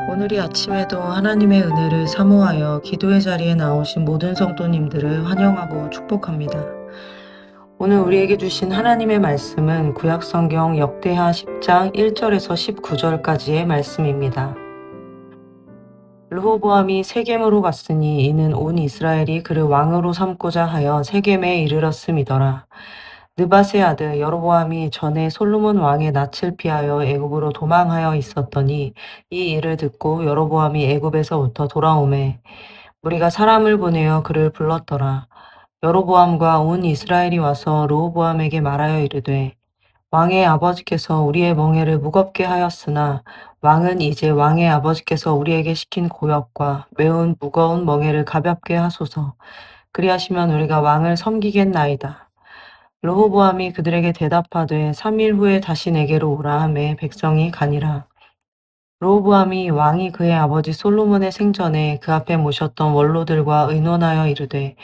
오늘이 아침에도 하나님의 은혜를 사모하여 기도의 자리에 나오신 모든 성도님들을 환영하고 축복합니다. 오늘 우리에게 주신 하나님의 말씀은 구약성경 역대하 10장 1절에서 19절까지의 말씀입니다. 르호보암이 세겜으로 갔으니 이는 온 이스라엘이 그를 왕으로 삼고자 하여 세겜에 이르렀음이더라. 느밧의 아들 여로보암이 전에 솔로몬 왕의 낯을 피하여 애굽으로 도망하여 있었더니 이 일을 듣고 여로보암이 애굽에서부터 돌아오매 무리가 사람을 보내어 그를 불렀더라. 여로보암과 온 이스라엘이 와서 르호보암에게 말하여 이르되 왕의 아버지께서 우리의 멍에를 무겁게 하였으나 왕은 이제 왕의 아버지께서 우리에게 시킨 고역과 매운 무거운 멍에를 가볍게 하소서. 그리하시면 우리가 왕을 섬기겠나이다. 르호보암이 그들에게 대답하되 3일 후에 다시 내게로 오라 하매 백성이 가니라. 르호보암이 왕이 그의 아버지 솔로몬의 생전에 그 앞에 모셨던 원로들과 의논하여 이르되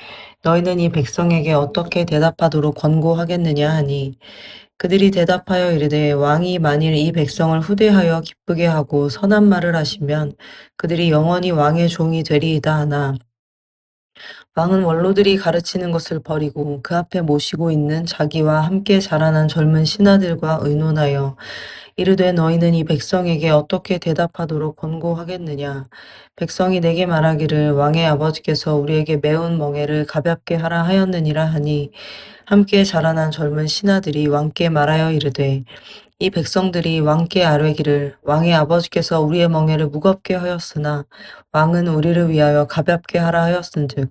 너희는 이 백성에게 어떻게 대답하도록 권고하겠느냐 하니 그들이 대답하여 이르되 왕이 만일 이 백성을 후대하여 기쁘게 하고 선한 말을 하시면 그들이 영원히 왕의 종이 되리이다 하나 왕은 원로들이 가르치는 것을 버리고 그 앞에 모시고 있는 자기와 함께 자라난 젊은 신하들과 의논하여 이르되 너희는 이 백성에게 어떻게 대답하도록 권고하겠느냐. 백성이 내게 말하기를 왕의 아버지께서 우리에게 매운 멍에를 가볍게 하라 하였느니라 하니 함께 자라난 젊은 신하들이 왕께 말하여 이르되 이 백성들이 왕께 아뢰기를 왕의 아버지께서 우리의 멍에를 무겁게 하였으나 왕은 우리를 위하여 가볍게 하라 하였은즉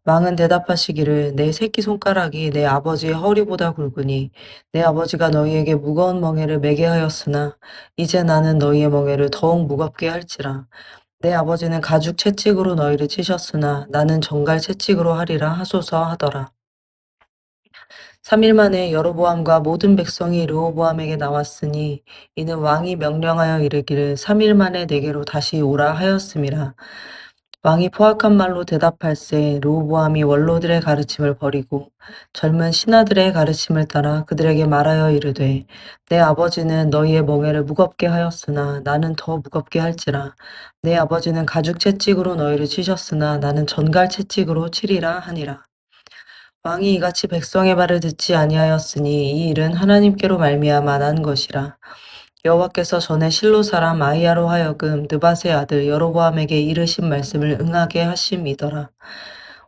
왕은 대답하시기를 내 새끼손가락이 내 아버지의 허리보다 굵으니 내 아버지가 너희에게 무거운 멍에를 매게 하였으나 이제 나는 너희의 멍에를 더욱 무겁게 할지라 내 아버지는 가죽 채찍으로 너희를 치셨으나 나는 정갈 채찍으로 하리라 하소서 하더라. 3일 만에 여로보암과 모든 백성이 르호보암에게 나왔으니 이는 왕이 명령하여 이르기를 3일 만에 내게로 다시 오라 하였음이라. 왕이 포악한 말로 대답할세 르호보암이 원로들의 가르침을 버리고 젊은 신하들의 가르침을 따라 그들에게 말하여 이르되 내 아버지는 너희의 멍에를 무겁게 하였으나 나는 더 무겁게 할지라 내 아버지는 가죽 채찍으로 너희를 치셨으나 나는 전갈 채찍으로 치리라 하니라. 왕이 이같이 백성의 말을 듣지 아니하였으니 이 일은 하나님께로 말미암아 난 것이라. 여호와께서 전에 실로 사람 아히야로 하여금 느밧의 아들 여로보암에게 이르신 말씀을 응하게 하심이더라.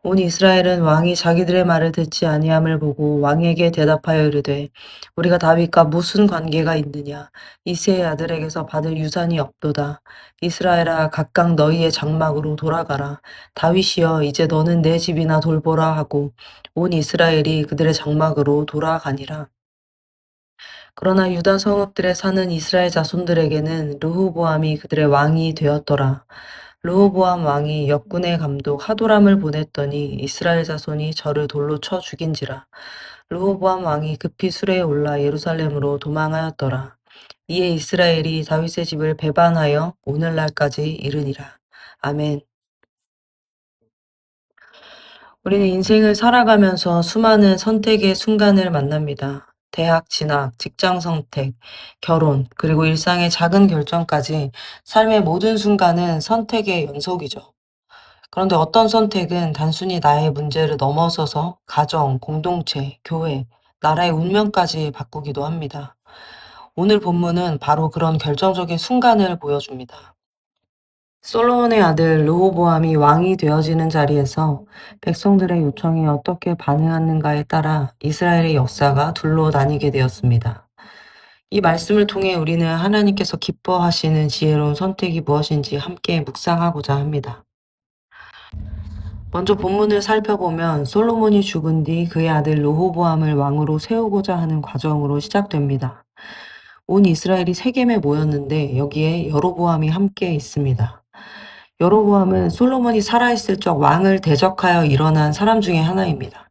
온 이스라엘은 왕이 자기들의 말을 듣지 아니함을 보고 왕에게 대답하여 이르되 우리가 다윗과 무슨 관계가 있느냐 이새의 아들에게서 받을 유산이 없도다. 이스라엘아 각각 너희의 장막으로 돌아가라. 다윗이여 이제 너는 내 집이나 돌보라 하고 온 이스라엘이 그들의 장막으로 돌아가니라. 그러나 유다 성읍들에 사는 이스라엘 자손들에게는 르호보암이 그들의 왕이 되었더라. 르호보암 왕이 역군의 감독 하도람을 보냈더니 이스라엘 자손이 저를 돌로 쳐 죽인지라. 르호보암 왕이 급히 수레에 올라 예루살렘으로 도망하였더라. 이에 이스라엘이 다윗의 집을 배반하여 오늘날까지 이르니라. 아멘. 우리는 인생을 살아가면서 수많은 선택의 순간을 만납니다. 대학 진학, 직장 선택, 결혼, 그리고 일상의 작은 결정까지 삶의 모든 순간은 선택의 연속이죠. 그런데 어떤 선택은 단순히 나의 문제를 넘어서서 가정, 공동체, 교회, 나라의 운명까지 바꾸기도 합니다. 오늘 본문은 바로 그런 결정적인 순간을 보여줍니다. 솔로몬의 아들 르호보암이 왕이 되어지는 자리에서 백성들의 요청에 어떻게 반응하는가에 따라 이스라엘의 역사가 둘로 나뉘게 되었습니다. 이 말씀을 통해 우리는 하나님께서 기뻐하시는 지혜로운 선택이 무엇인지 함께 묵상하고자 합니다. 먼저 본문을 살펴보면 솔로몬이 죽은 뒤 그의 아들 르호보암을 왕으로 세우고자 하는 과정으로 시작됩니다. 온 이스라엘이 세겜에 모였는데 여기에 여로보암이 함께 있습니다. 여로보암은 솔로몬이 살아있을 적 왕을 대적하여 일어난 사람 중에 하나입니다.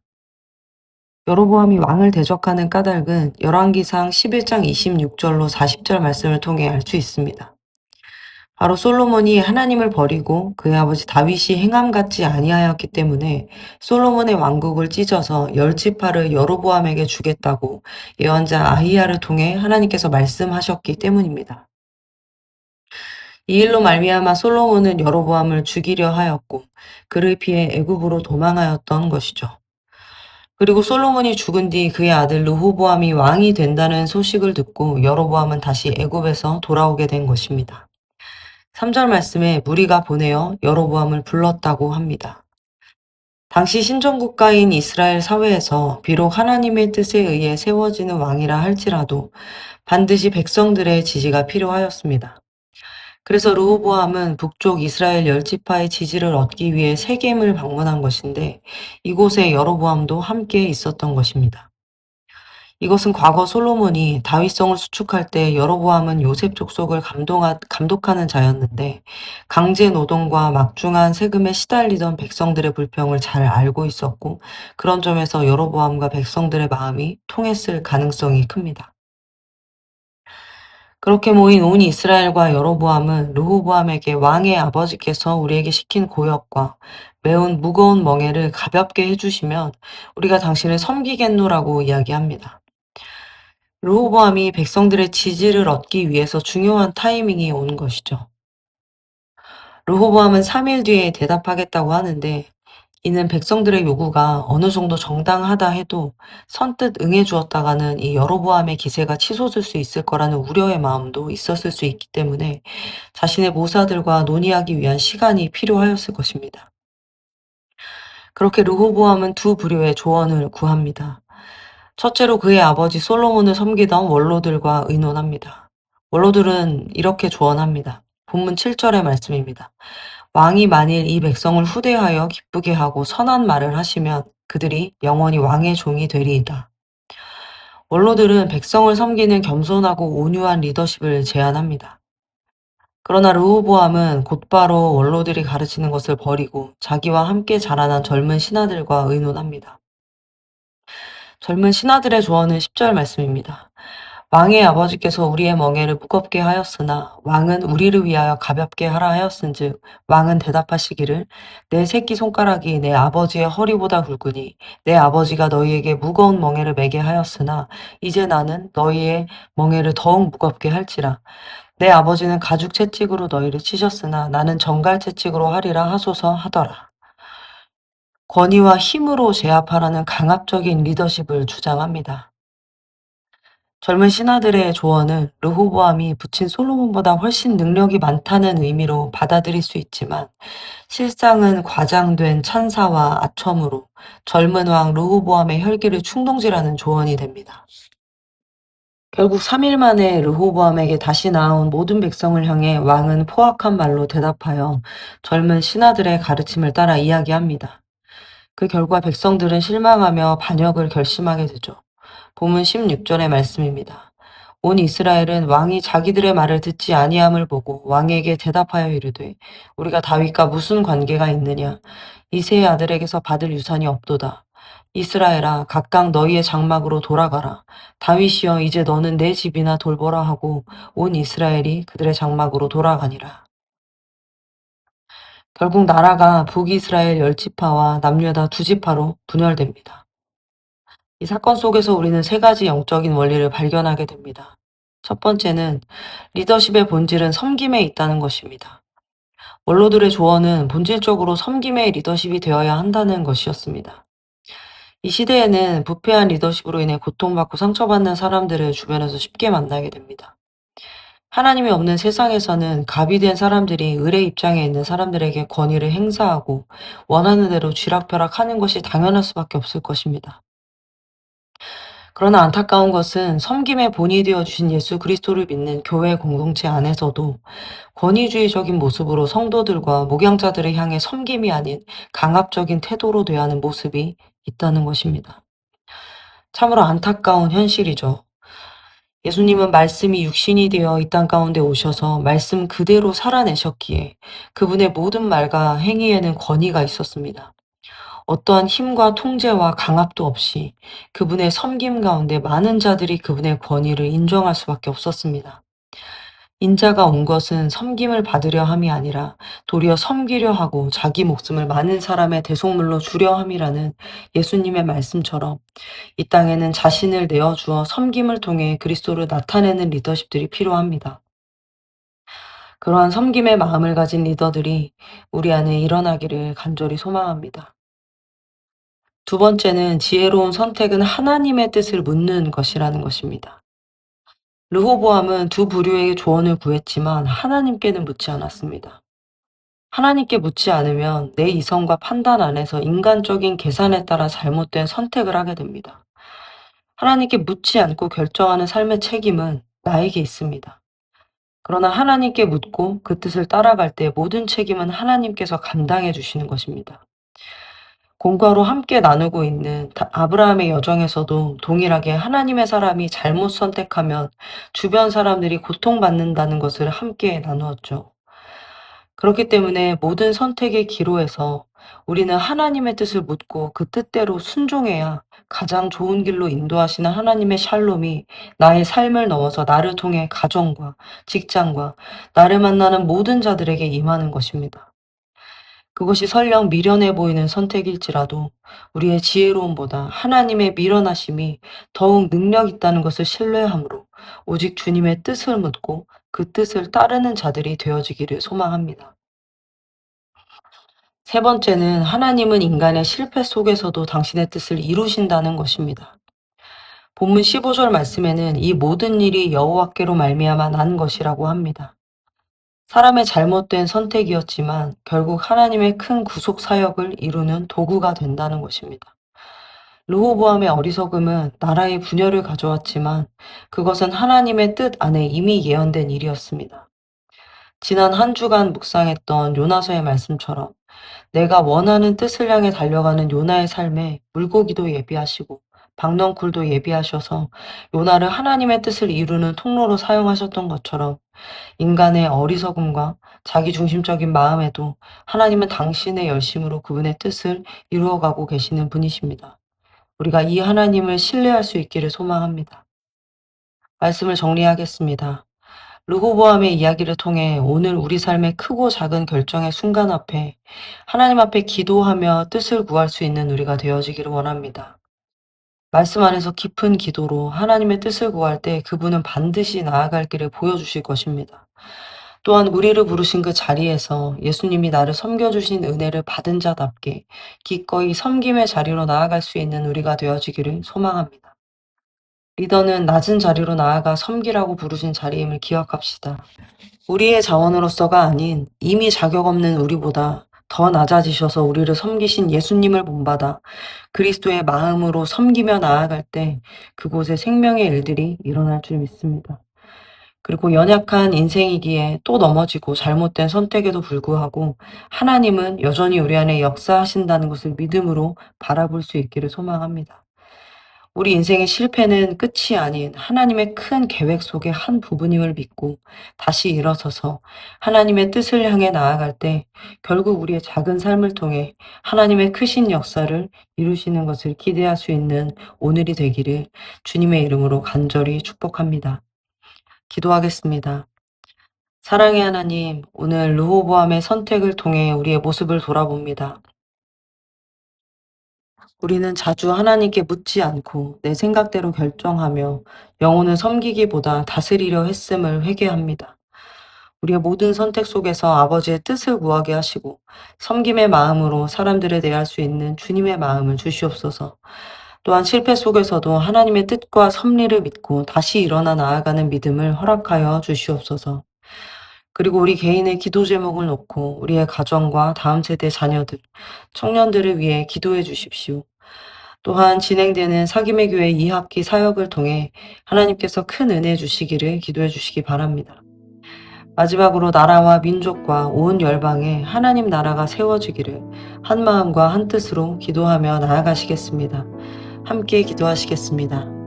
여로보암이 왕을 대적하는 까닭은 열왕기상 11장 26절로 40절 말씀을 통해 알 수 있습니다. 바로 솔로몬이 하나님을 버리고 그의 아버지 다윗이 행함 같지 아니하였기 때문에 솔로몬의 왕국을 찢어서 열 지파를 여로보암에게 주겠다고 예언자 아히야를 통해 하나님께서 말씀하셨기 때문입니다. 이 일로 말미암아 솔로몬은 여로보암을 죽이려 하였고 그를 피해 애굽으로 도망하였던 것이죠. 그리고 솔로몬이 죽은 뒤 그의 아들 르호보암이 왕이 된다는 소식을 듣고 여로보암은 다시 애굽에서 돌아오게 된 것입니다. 3절 말씀에 무리가 보내어 여로보암을 불렀다고 합니다. 당시 신정국가인 이스라엘 사회에서 비록 하나님의 뜻에 의해 세워지는 왕이라 할지라도 반드시 백성들의 지지가 필요하였습니다. 그래서 르호보암은 북쪽 이스라엘 열 지파의 지지를 얻기 위해 세겜을 방문한 것인데 이곳에 여로보암도 함께 있었던 것입니다. 이것은 과거 솔로몬이 다윗성을 수축할 때 여로보암은 요셉 족속을 감독하는 자였는데 강제 노동과 막중한 세금에 시달리던 백성들의 불평을 잘 알고 있었고 그런 점에서 여로보암과 백성들의 마음이 통했을 가능성이 큽니다. 그렇게 모인 온 이스라엘과 여로보암은 르호보암에게 왕의 아버지께서 우리에게 시킨 고역과 매운 무거운 멍에를 가볍게 해주시면 우리가 당신을 섬기겠노라고 이야기합니다. 르호보암이 백성들의 지지를 얻기 위해서 중요한 타이밍이 오는 것이죠. 르호보암은 3일 뒤에 대답하겠다고 하는데 이는 백성들의 요구가 어느 정도 정당하다 해도 선뜻 응해 주었다가는 이 여로보암의 기세가 치솟을 수 있을 거라는 우려의 마음도 있었을 수 있기 때문에 자신의 모사들과 논의하기 위한 시간이 필요하였을 것입니다. 그렇게 르호보암은 두 부류의 조언을 구합니다. 첫째로 그의 아버지 솔로몬을 섬기던 원로들과 의논합니다. 원로들은 이렇게 조언합니다. 본문 7절의 말씀입니다. 왕이 만일 이 백성을 후대하여 기쁘게 하고 선한 말을 하시면 그들이 영원히 왕의 종이 되리이다. 원로들은 백성을 섬기는 겸손하고 온유한 리더십을 제안합니다. 그러나 르호보암은 곧바로 원로들이 가르치는 것을 버리고 자기와 함께 자라난 젊은 신하들과 의논합니다. 젊은 신하들의 조언은 10절 말씀입니다. 왕의 아버지께서 우리의 멍에를 무겁게 하였으나 왕은 우리를 위하여 가볍게 하라 하였은즉 왕은 대답하시기를 내 새끼 손가락이 내 아버지의 허리보다 굵으니 내 아버지가 너희에게 무거운 멍에를 매게 하였으나 이제 나는 너희의 멍에를 더욱 무겁게 할지라 내 아버지는 가죽 채찍으로 너희를 치셨으나 나는 정갈 채찍으로 하리라 하소서 하더라. 권위와 힘으로 제압하라는 강압적인 리더십을 주장합니다. 젊은 신하들의 조언을 르호보암이 부친 솔로몬보다 훨씬 능력이 많다는 의미로 받아들일 수 있지만 실상은 과장된 찬사와 아첨으로 젊은 왕 르호보암의 혈기를 충동질하는 조언이 됩니다. 결국 3일 만에 르호보암에게 다시 나온 모든 백성을 향해 왕은 포악한 말로 대답하여 젊은 신하들의 가르침을 따라 이야기합니다. 그 결과 백성들은 실망하며 반역을 결심하게 되죠. 본문 16절의 말씀입니다. 온 이스라엘은 왕이 자기들의 말을 듣지 아니함을 보고 왕에게 대답하여 이르되 우리가 다윗과 무슨 관계가 있느냐 이새의 아들에게서 받을 유산이 없도다. 이스라엘아 각각 너희의 장막으로 돌아가라. 다윗이여 이제 너는 내 집이나 돌보라 하고 온 이스라엘이 그들의 장막으로 돌아가니라. 결국 나라가 북이스라엘 열 지파와 남유다 두 지파로 분열됩니다. 이 사건 속에서 우리는 세 가지 영적인 원리를 발견하게 됩니다. 첫 번째는 리더십의 본질은 섬김에 있다는 것입니다. 원로들의 조언은 본질적으로 섬김의 리더십이 되어야 한다는 것이었습니다. 이 시대에는 부패한 리더십으로 인해 고통받고 상처받는 사람들을 주변에서 쉽게 만나게 됩니다. 하나님이 없는 세상에서는 갑이 된 사람들이 을의 입장에 있는 사람들에게 권위를 행사하고 원하는 대로 쥐락펴락하는 것이 당연할 수밖에 없을 것입니다. 그러나 안타까운 것은 섬김의 본이 되어 주신 예수 그리스도를 믿는 교회 공동체 안에서도 권위주의적인 모습으로 성도들과 목양자들을 향해 섬김이 아닌 강압적인 태도로 대하는 모습이 있다는 것입니다. 참으로 안타까운 현실이죠. 예수님은 말씀이 육신이 되어 이 땅 가운데 오셔서 말씀 그대로 살아내셨기에 그분의 모든 말과 행위에는 권위가 있었습니다. 어떠한 힘과 통제와 강압도 없이 그분의 섬김 가운데 많은 자들이 그분의 권위를 인정할 수밖에 없었습니다. 인자가 온 것은 섬김을 받으려 함이 아니라 도리어 섬기려 하고 자기 목숨을 많은 사람의 대속물로 주려 함이라는 예수님의 말씀처럼 이 땅에는 자신을 내어주어 섬김을 통해 그리스도를 나타내는 리더십들이 필요합니다. 그러한 섬김의 마음을 가진 리더들이 우리 안에 일어나기를 간절히 소망합니다. 두 번째는 지혜로운 선택은 하나님의 뜻을 묻는 것이라는 것입니다. 르호보암은 두 부류에게 조언을 구했지만 하나님께는 묻지 않았습니다. 하나님께 묻지 않으면 내 이성과 판단 안에서 인간적인 계산에 따라 잘못된 선택을 하게 됩니다. 하나님께 묻지 않고 결정하는 삶의 책임은 나에게 있습니다. 그러나 하나님께 묻고 그 뜻을 따라갈 때 모든 책임은 하나님께서 감당해 주시는 것입니다. 공과로 함께 나누고 있는 아브라함의 여정에서도 동일하게 하나님의 사람이 잘못 선택하면 주변 사람들이 고통받는다는 것을 함께 나누었죠. 그렇기 때문에 모든 선택의 기로에서 우리는 하나님의 뜻을 묻고 그 뜻대로 순종해야 가장 좋은 길로 인도하시는 하나님의 샬롬이 나의 삶을 넘어서 나를 통해 가정과 직장과 나를 만나는 모든 자들에게 임하는 것입니다. 그것이 설령 미련해 보이는 선택일지라도 우리의 지혜로움보다 하나님의 미련하심이 더욱 능력 있다는 것을 신뢰함으로 오직 주님의 뜻을 묻고 그 뜻을 따르는 자들이 되어지기를 소망합니다. 세 번째는 하나님은 인간의 실패 속에서도 당신의 뜻을 이루신다는 것입니다. 본문 15절 말씀에는 이 모든 일이 여호와께로 말미암아 난 것이라고 합니다. 사람의 잘못된 선택이었지만 결국 하나님의 큰 구속 사역을 이루는 도구가 된다는 것입니다. 르호보암의 어리석음은 나라의 분열을 가져왔지만 그것은 하나님의 뜻 안에 이미 예언된 일이었습니다. 지난 한 주간 묵상했던 요나서의 말씀처럼 내가 원하는 뜻을 향해 달려가는 요나의 삶에 물고기도 예비하시고 박넝쿨도 예비하셔서 요나를 하나님의 뜻을 이루는 통로로 사용하셨던 것처럼 인간의 어리석음과 자기중심적인 마음에도 하나님은 당신의 열심으로 그분의 뜻을 이루어가고 계시는 분이십니다. 우리가 이 하나님을 신뢰할 수 있기를 소망합니다. 말씀을 정리하겠습니다. 르호보암의 이야기를 통해 오늘 우리 삶의 크고 작은 결정의 순간 앞에 하나님 앞에 기도하며 뜻을 구할 수 있는 우리가 되어지기를 원합니다. 말씀 안에서 깊은 기도로 하나님의 뜻을 구할 때 그분은 반드시 나아갈 길을 보여주실 것입니다. 또한 우리를 부르신 그 자리에서 예수님이 나를 섬겨주신 은혜를 받은 자답게 기꺼이 섬김의 자리로 나아갈 수 있는 우리가 되어지기를 소망합니다. 리더는 낮은 자리로 나아가 섬기라고 부르신 자리임을 기억합시다. 우리의 자원으로서가 아닌 이미 자격 없는 우리보다 더 낮아지셔서 우리를 섬기신 예수님을 본받아 그리스도의 마음으로 섬기며 나아갈 때 그곳에 생명의 일들이 일어날 줄 믿습니다. 그리고 연약한 인생이기에 또 넘어지고 잘못된 선택에도 불구하고 하나님은 여전히 우리 안에 역사하신다는 것을 믿음으로 바라볼 수 있기를 소망합니다. 우리 인생의 실패는 끝이 아닌 하나님의 큰 계획 속의 한 부분임을 믿고 다시 일어서서 하나님의 뜻을 향해 나아갈 때 결국 우리의 작은 삶을 통해 하나님의 크신 역사를 이루시는 것을 기대할 수 있는 오늘이 되기를 주님의 이름으로 간절히 축복합니다. 기도하겠습니다. 사랑의 하나님, 오늘 르호보암의 선택을 통해 우리의 모습을 돌아봅니다. 우리는 자주 하나님께 묻지 않고 내 생각대로 결정하며 영혼을 섬기기보다 다스리려 했음을 회개합니다. 우리의 모든 선택 속에서 아버지의 뜻을 구하게 하시고 섬김의 마음으로 사람들을 대할 수 있는 주님의 마음을 주시옵소서. 또한 실패 속에서도 하나님의 뜻과 섭리를 믿고 다시 일어나 나아가는 믿음을 허락하여 주시옵소서. 그리고 우리 개인의 기도 제목을 놓고 우리의 가정과 다음 세대 자녀들, 청년들을 위해 기도해 주십시오. 또한 진행되는 사김의 교회 2학기 사역을 통해 하나님께서 큰 은혜 주시기를 기도해 주시기 바랍니다. 마지막으로 나라와 민족과 온 열방에 하나님 나라가 세워지기를 한 마음과 한 뜻으로 기도하며 나아가시겠습니다. 함께 기도하시겠습니다.